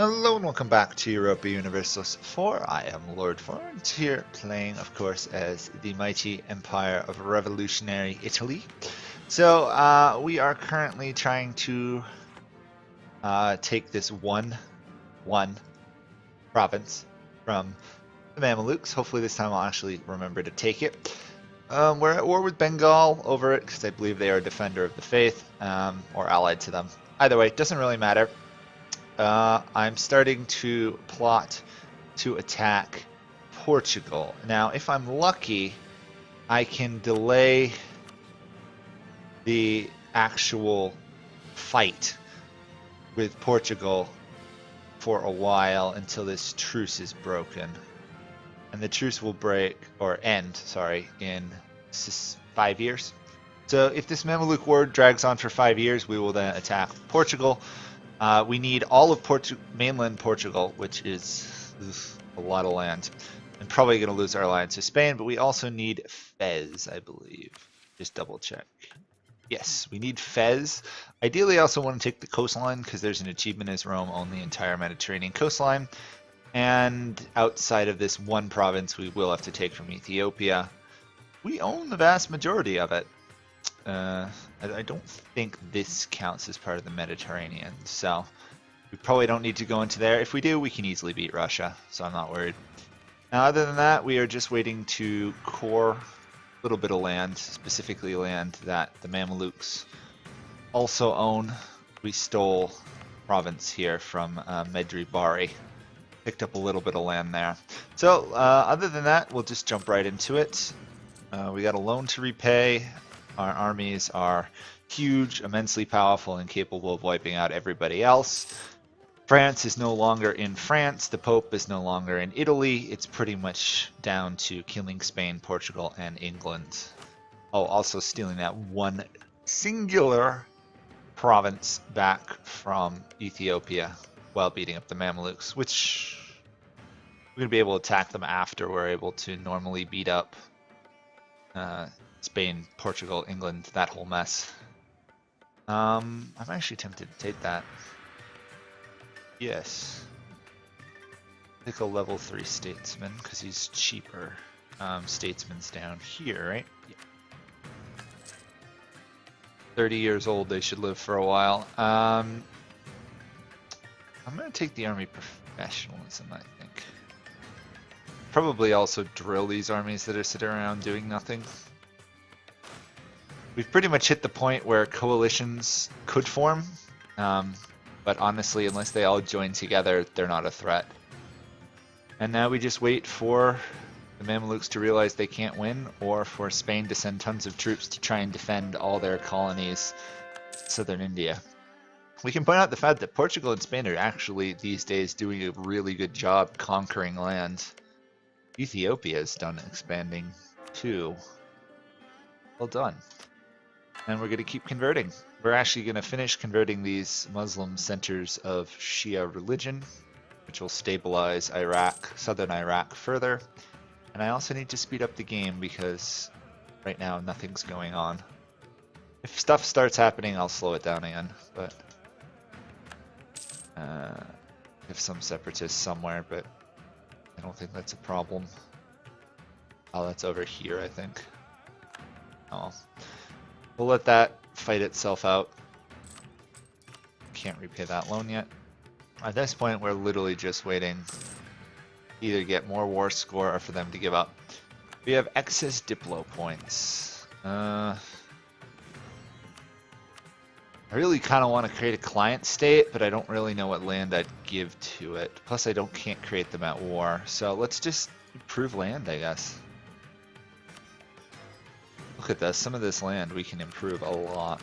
Hello and welcome back to Europa Universalis 4. I am Lord Forwind here, playing, of course, as the mighty Empire of Revolutionary Italy. So, we are currently trying to take this one province from the Mamelukes. Hopefully this time I'll actually remember to take it. We're at war with Bengal over it, because I believe they are a defender of the faith, or allied to them. Either way, it doesn't really matter. I'm starting to plot to attack Portugal. Now, if I'm lucky, I can delay the actual fight with Portugal for a while until this truce is broken. And the truce will end, in 5 years. So if this Mameluke war drags on for 5 years, we will then attack Portugal. We need all of mainland Portugal, which is a lot of land. I'm probably going to lose our alliance to Spain, but we also need Fez, I believe. Just double check. Yes, we need Fez. Ideally, I also want to take the coastline because there's an achievement as Rome own the entire Mediterranean coastline. And outside of this one province, we will have to take from Ethiopia. We own the vast majority of it. I don't think this counts as part of the Mediterranean, so we probably don't need to go into there. If we do, we can easily beat Russia, so I'm not worried. Now, other than that, we are just waiting to core a little bit of land, specifically land that the Mamelukes also own. We stole province here from Medri Bari. Picked up a little bit of land there. So, other than that, we'll just jump right into it. We got a loan to repay. Our armies are huge, immensely powerful, and capable of wiping out everybody else. France is no longer in France. The Pope is no longer in Italy. It's pretty much down to killing Spain, Portugal, and England. Oh, also stealing that one singular province back from Ethiopia while beating up the Mamelukes, which we're going to be able to attack them after we're able to normally beat up Spain, Portugal, England, that whole mess. I'm actually tempted to take that. Yes. Pick a level 3 statesman, because he's cheaper. Statesman's down here, right? Yeah. 30 years old, they should live for a while. I'm going to take the army professionalism, I think. Probably also drill these armies that are sitting around doing nothing. We've pretty much hit the point where coalitions could form, but honestly, unless they all join together, they're not a threat. And now we just wait for the Mamelukes to realize they can't win, or for Spain to send tons of troops to try and defend all their colonies in southern India. We can point out the fact that Portugal and Spain are actually, these days, doing a really good job conquering land. Ethiopia is done expanding, too. Well done. And we're going to keep converting. We're actually going to finish converting these Muslim centers of Shia religion, which will stabilize Iraq, southern Iraq further. And I also need to speed up the game because right now nothing's going on. If stuff starts happening, I'll slow it down again. But if some separatists somewhere, but I don't think that's a problem. Oh, that's over here, I think. Oh. We'll let that fight itself out. Can't repay that loan yet. At this point, we're literally just waiting either get more war score or for them to give up. We have excess Diplo points. I really kind of want to create a client state, but I don't really know what land I'd give to it. Plus, I can't create them at war. So let's just improve land, I guess. Look at this. Some of this land we can improve a lot.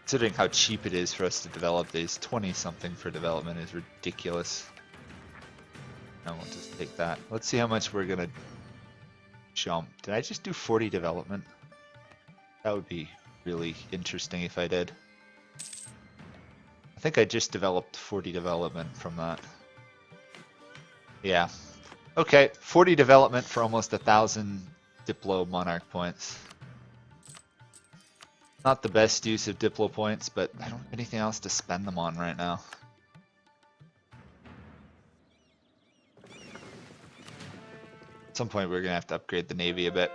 Considering how cheap it is for us to develop these, 20-something for development is ridiculous. I won't just take that. Let's see how much we're gonna jump. Did I just do 40 development? That would be really interesting if I did. I think I just developed 40 development from that. Yeah. Okay, 40 development for almost 1,000 Diplo monarch points. Not the best use of Diplo points, but I don't have anything else to spend them on right now. At some point we're gonna have to upgrade the navy a bit.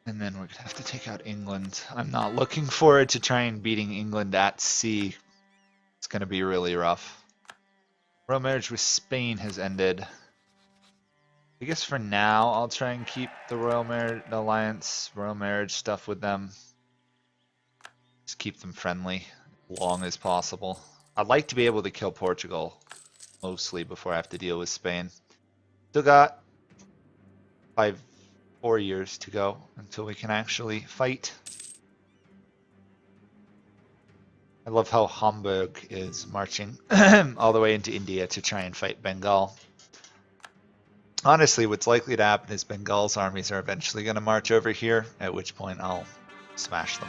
And then we're gonna have to take out England. I'm not looking forward to trying beating England at sea. It's gonna be really rough. Royal marriage with Spain has ended. I guess for now I'll try and keep the royal marriage alliance, royal marriage stuff with them. Just keep them friendly as long as possible. I'd like to be able to kill Portugal mostly before I have to deal with Spain. Still got 4 years to go until we can actually fight. I love how Hamburg is marching all the way into India to try and fight Bengal. Honestly, what's likely to happen is Bengal's armies are eventually going to march over here, at which point I'll smash them.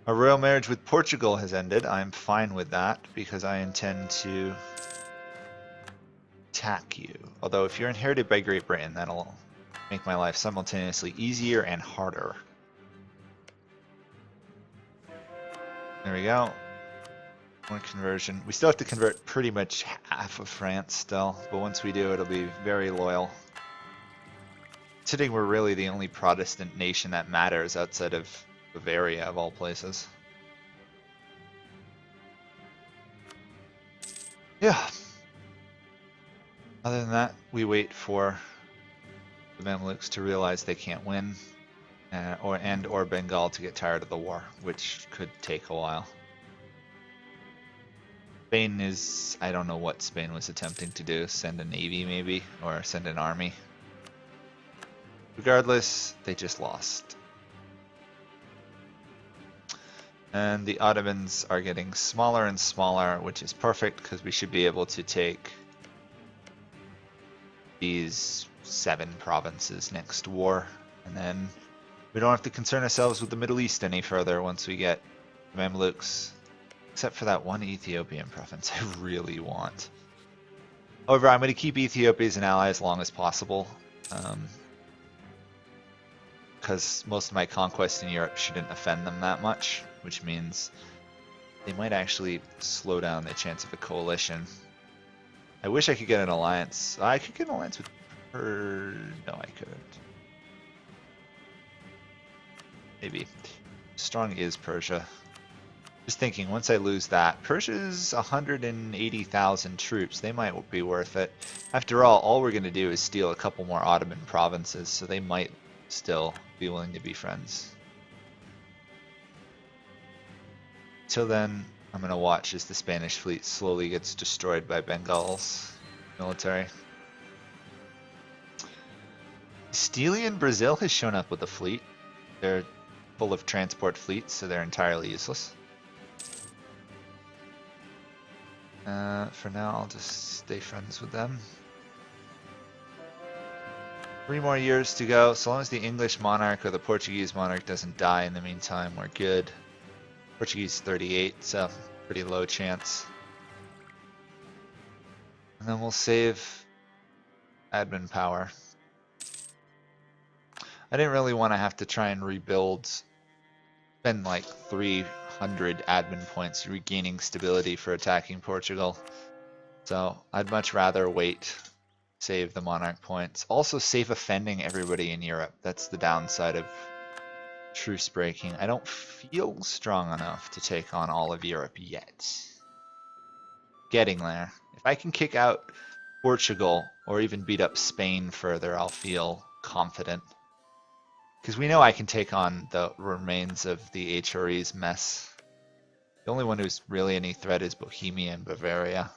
Our royal marriage with Portugal has ended. I'm fine with that because I intend to attack you. Although if you're inherited by Great Britain, that'll make my life simultaneously easier and harder. There we go. One conversion. We still have to convert pretty much half of France still, but once we do, it'll be very loyal. Considering we're really the only Protestant nation that matters outside of Bavaria, of all places. Yeah. Other than that, we wait for the Mamluks to realize they can't win, or Bengal to get tired of the war, which could take a while. Spain is, I don't know what Spain was attempting to do, send a navy maybe, or send an army. Regardless, they just lost. And the Ottomans are getting smaller and smaller, which is perfect because we should be able to take these 7 provinces next war. And then we don't have to concern ourselves with the Middle East any further once we get the Mamluks. Except for that one Ethiopian province I really want. However, I'm going to keep Ethiopia as an ally as long as possible. Because most of my conquests in Europe shouldn't offend them that much. Which means they might actually slow down the chance of a coalition. I wish I could get an alliance. I could get an alliance with her. No, I couldn't. Maybe. Strong is Persia. Just thinking, once I lose that, Persia's 180,000 troops. They might be worth it. After all we're going to do is steal a couple more Ottoman provinces, so they might still be willing to be friends. Till then, I'm going to watch as the Spanish fleet slowly gets destroyed by Bengal's military. Stelian Brazil has shown up with a fleet. They're full of transport fleets, so they're entirely useless. For now, I'll just stay friends with them. 3 more years to go. So long as the English monarch or the Portuguese monarch doesn't die in the meantime, we're good. Portuguese 38, so pretty low chance. And then we'll save admin power. I didn't really want to have to try and rebuild, spend like 300 admin points regaining stability for attacking Portugal. So I'd much rather wait, save the monarch points. Also save offending everybody in Europe. That's the downside of truce breaking. I don't feel strong enough to take on all of Europe yet. Getting there. If I can kick out Portugal or even beat up Spain further, I'll feel confident. Because we know I can take on the remains of the HRE's mess. The only one who's really any threat is Bohemia and Bavaria.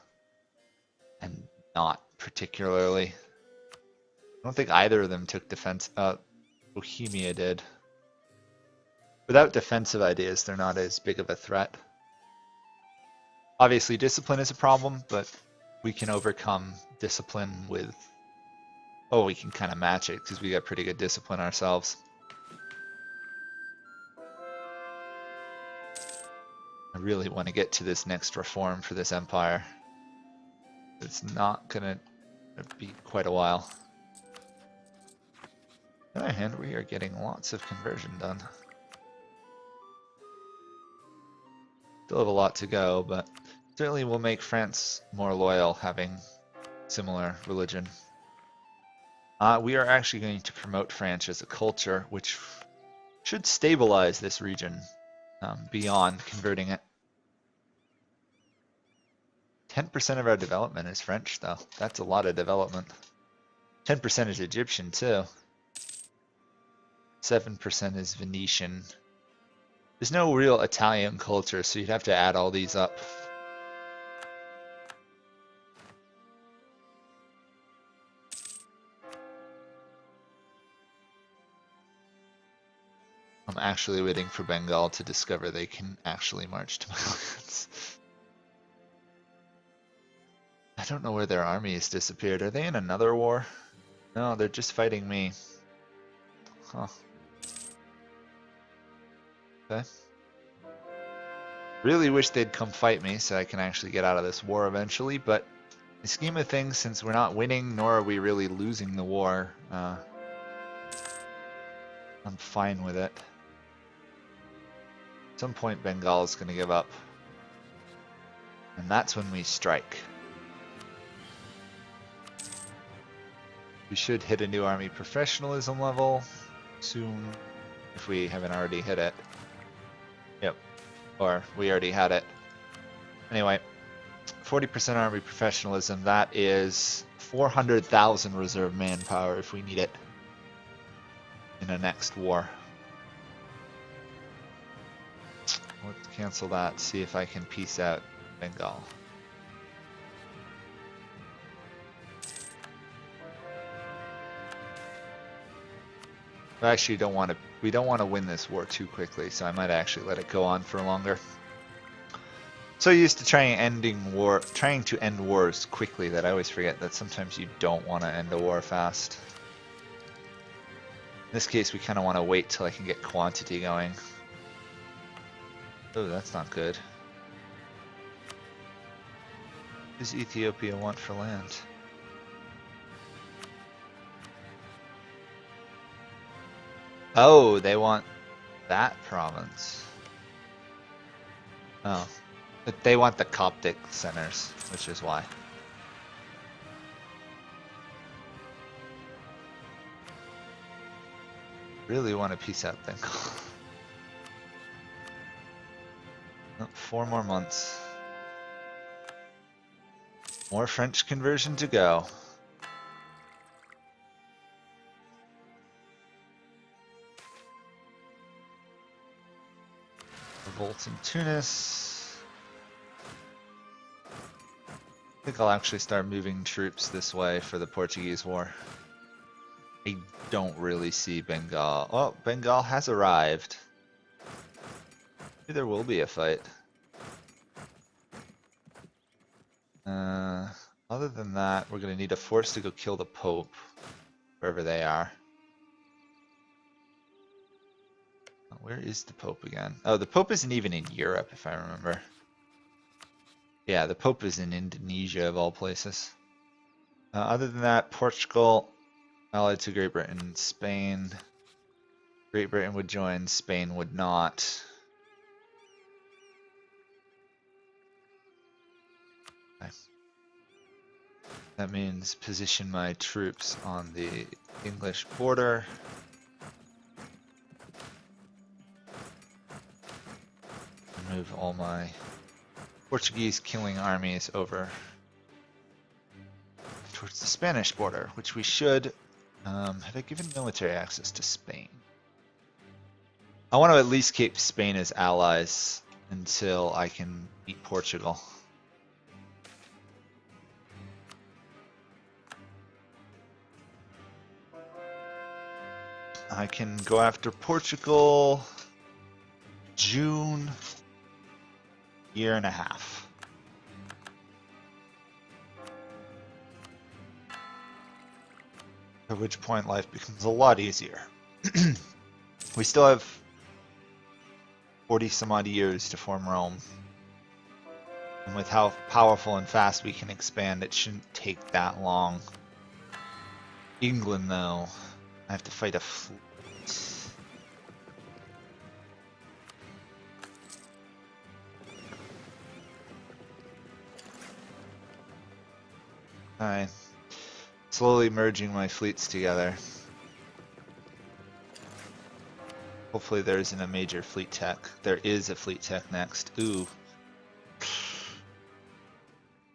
And not particularly. I don't think either of them took defense. Bohemia did. Without defensive ideas, they're not as big of a threat. Obviously, discipline is a problem, but we can overcome discipline with... Oh, we can kind of match it, because we got pretty good discipline ourselves. I really want to get to this next reform for this empire. It's not going to be quite a while. the other hand, we are getting lots of conversion done. Still have a lot to go, but certainly will make France more loyal having similar religion. We are actually going to promote French as a culture, which should stabilize this region beyond converting it. 10% of our development is French, though. That's a lot of development. 10% is Egyptian, too. 7% is Venetian. There's no real Italian culture, so you'd have to add all these up. I'm actually waiting for Bengal to discover they can actually march to my lands. I don't know where their army has disappeared. Are they in another war? No, they're just fighting me. Huh. Okay. Really wish they'd come fight me so I can actually get out of this war eventually, but in the scheme of things, since we're not winning, nor are we really losing the war, I'm fine with it. At some point, Bengal is going to give up. And that's when we strike. We should hit a new army professionalism level soon, if we haven't already hit it. Yep, or we already had it. Anyway, 40% army professionalism, that is 400,000 reserve manpower if we need it in the next war. Let's cancel that, see if I can peace out Bengal. I actually don't want to. We don't want to win this war too quickly, so I might actually let it go on for longer. So used to trying to end wars quickly that I always forget that sometimes you don't want to end a war fast. In this case, we kind of want to wait till I can get quantity going. Oh, that's not good. What does Ethiopia want for land? Oh, they want that province. Oh, but they want the Coptic centers, which is why. Really want to peace out Bengal. Oh, 4 more months. More French conversion to go. Revolt in Tunis. I think I'll actually start moving troops this way for the Portuguese War. I don't really see Bengal. Oh, Bengal has arrived. Maybe there will be a fight. Other than that, we're going to need a force to go kill the Pope, wherever they are. Where is the Pope again? Oh, the Pope isn't even in Europe, if I remember. Yeah, the Pope is in Indonesia, of all places. Other than that, Portugal, allied to Great Britain and Spain. Great Britain would join, Spain would not. Okay. That means position my troops on the English border. Move all my Portuguese killing armies over towards the Spanish border, which we should. Have I given military access to Spain? I want to at least keep Spain as allies until I can beat Portugal. I can go after Portugal June. Year and a half. At which point life becomes a lot easier. We still have 40 some odd years to form Rome. And with how powerful and fast we can expand, it shouldn't take that long. England, though, I have to fight a fleet. Alright. Slowly merging my fleets together. Hopefully there isn't a major fleet tech. There is a fleet tech next. Ooh.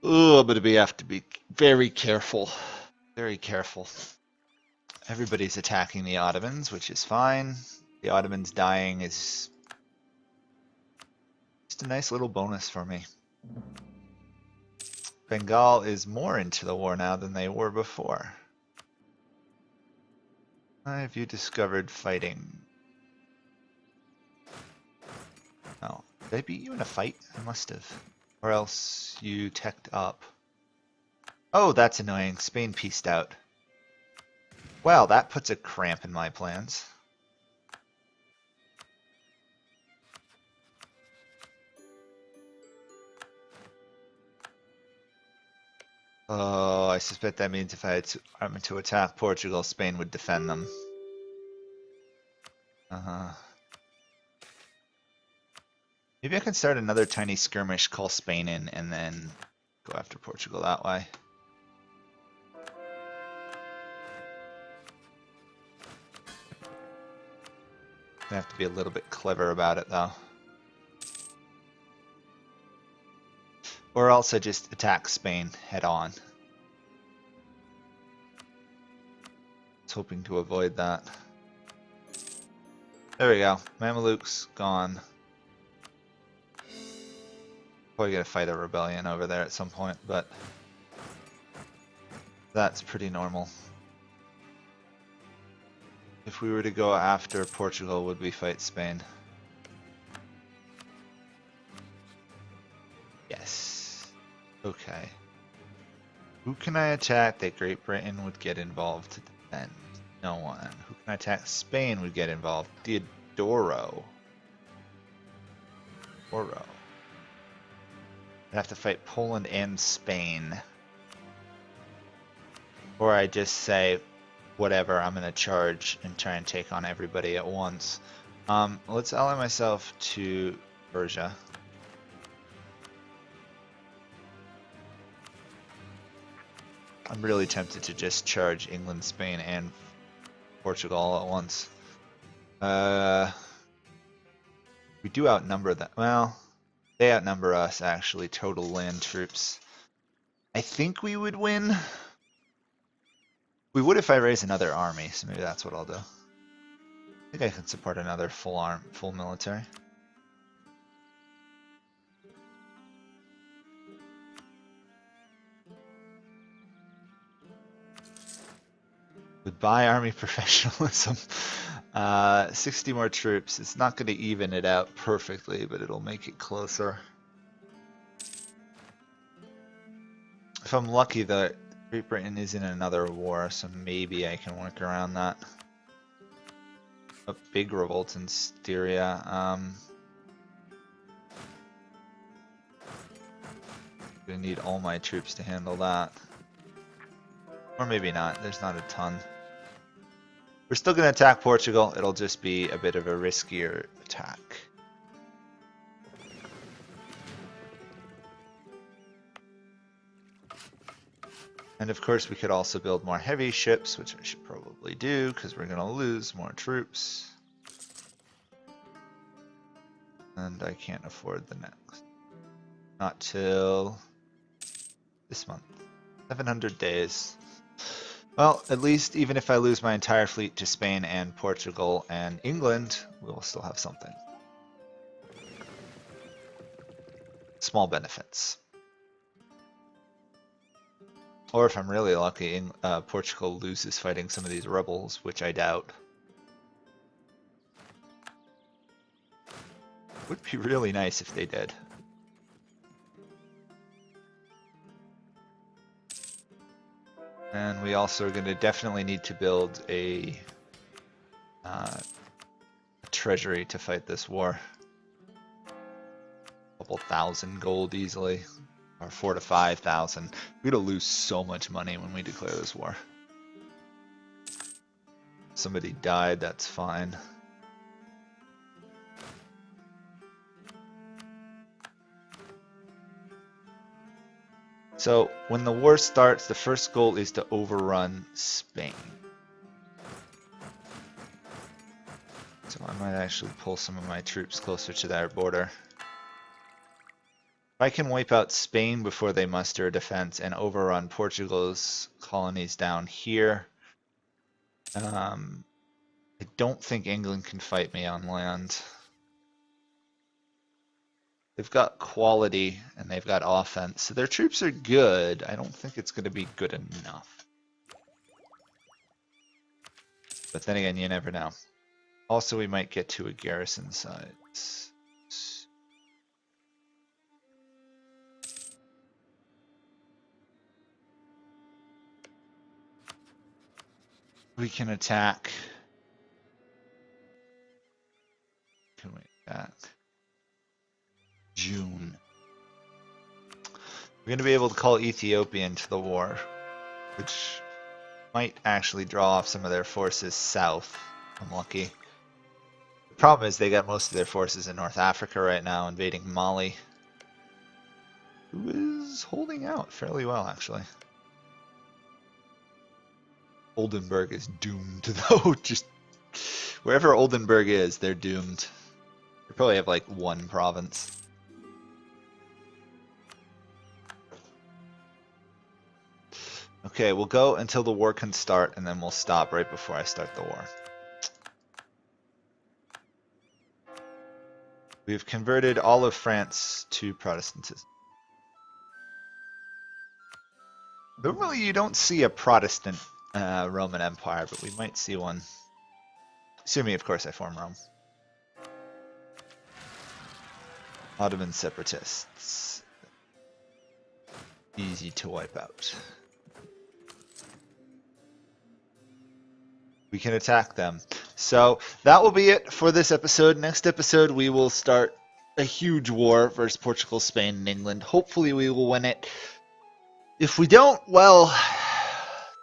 Ooh, I'm gonna have to be very careful. Very careful. Everybody's attacking the Ottomans, which is fine. The Ottomans dying is just a nice little bonus for me. Bengal is more into the war now than they were before. Have you discovered fighting? Oh, did I beat you in a fight? I must have. Or else you teched up. Oh, that's annoying. Spain pieced out. Well, that puts a cramp in my plans. Oh, I suspect that means if I had army to attack Portugal, Spain would defend them. Maybe I can start another tiny skirmish, call Spain in, and then go after Portugal that way. I have to be a little bit clever about it, though. Or else I just attack Spain head on. I was hoping to avoid that. There we go. Mamelukes gone. Probably gonna fight a rebellion over there at some point, but that's pretty normal. If we were to go after Portugal, would we fight Spain? Yes. Okay. Who can I attack that Great Britain would get involved to defend? No one. Who can I attack? Spain would get involved. Diodoro. Oro. I'd have to fight Poland and Spain. Or I just say, whatever, I'm gonna charge and try and take on everybody at once. Let's ally myself to Persia. I'm really tempted to just charge England, Spain, and Portugal all at once. We do outnumber them. Well, they outnumber us, actually, total land troops. I think we would win. We would if I raise another army, so maybe that's what I'll do. I think I can support another full military. Goodbye, army professionalism. 60 more troops. It's not going to even it out perfectly, but it'll make it closer. If I'm lucky, the Great Britain is in another war, so maybe I can work around that. A big revolt in Styria. Gonna need all my troops to handle that. Or maybe not, there's not a ton. We're still gonna attack Portugal, it'll just be a bit of a riskier attack. And of course we could also build more heavy ships, which I should probably do, because we're gonna lose more troops. And I can't afford the next. Not till this month. 700 days. Well, at least even if I lose my entire fleet to Spain and Portugal and England, we'll still have something. Small benefits. Or if I'm really lucky, Portugal loses fighting some of these rebels, which I doubt. Would be really nice if they did. And we also are going to definitely need to build a treasury to fight this war. A couple thousand gold easily, or 4,000 to 5,000. We're going to lose so much money when we declare this war. Somebody died, that's fine. So when the war starts, the first goal is to overrun Spain. So I might actually pull some of my troops closer to their border. If I can wipe out Spain before they muster a defense and overrun Portugal's colonies down here, I don't think England can fight me on land. They've got quality and they've got offense, so their troops are good. I don't think it's going to be good enough. But then again, you never know. Also, we might get to a garrison size. We can attack. Can we attack? June. We're going to be able to call Ethiopia into the war, which might actually draw off some of their forces south. I'm lucky. The problem is they got most of their forces in North Africa right now, invading Mali, who is holding out fairly well, actually. Oldenburg is doomed, though. Just wherever Oldenburg is, they're doomed. They probably have like one province. Okay, we'll go until the war can start, and then we'll stop right before I start the war. We've converted all of France to Protestantism. Normally you don't see a Protestant Roman Empire, but we might see one. Assuming, of course, I form Rome. Ottoman separatists. Easy to wipe out. We can attack them. So that will be it for this episode. Next episode, we will start a huge war versus Portugal, Spain, and England. Hopefully we will win it. If we don't, well,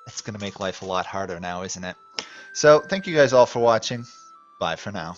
it's going to make life a lot harder now, isn't it? So thank you guys all for watching. Bye for now.